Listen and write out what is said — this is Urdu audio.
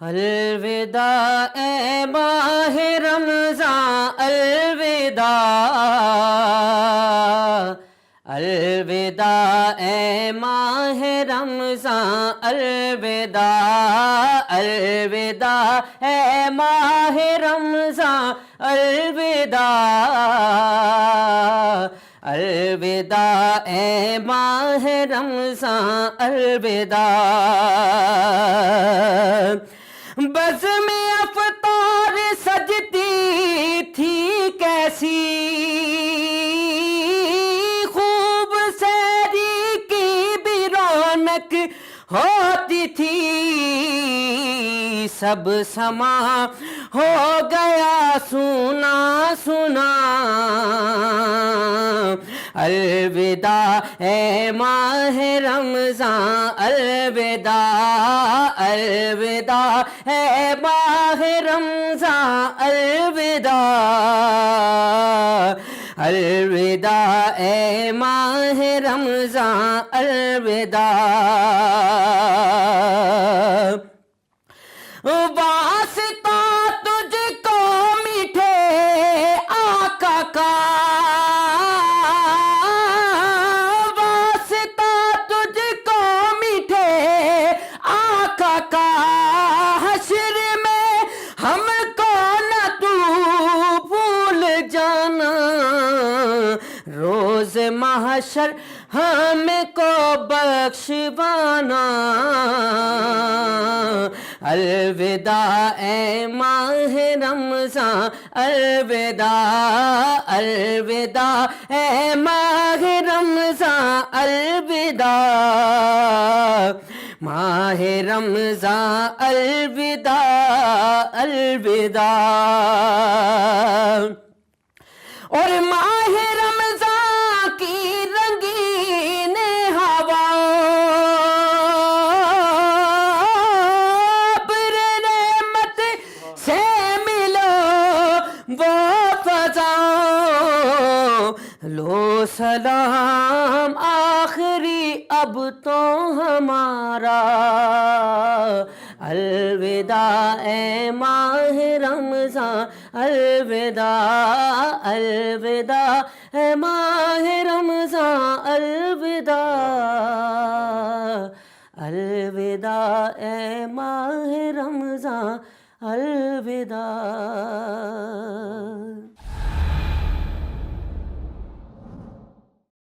الوداع اے ماہ رمضان الوداع، الوداع اے ماہ رمضان الوداع، الوداع اے ماہ رمضان الوداع، الوداع اے ماہ رمضان الوداع۔ بزم افطار سجتی تھی کیسی، خوب سحری کی بھی رونق ہوتی تھی، سب سما ہو گیا سونا سونا۔ الوداع اے ماہ رمضان الوداع، الوداع اے ماہ رمضان الوداع، الوداع اے ماہ رمضان الوداع۔ واسطہ تجھ کو میٹھے آقا کا، واسطہ تجھ کو میٹھے آقا کا، حشر میں ہم کو نہ تو بھول جانا، روز محشر ہم کو بخشوانا۔ الوداع اے ماہ رمضان الوداع، الوداع اے ماہ رمضان الوداع، ماہ رمضان الوداع الوداع۔ اور ماہ رمضان کی رنگین ہوا، برحمت سے ملو وہ فضا، لو سلام آخری اب تو ہمارا۔ الوداع اے ماہ رمضان الوداع، الوداع اے ماہ رمضان الوداع، الوداع اے ماہ رمضان الوداع۔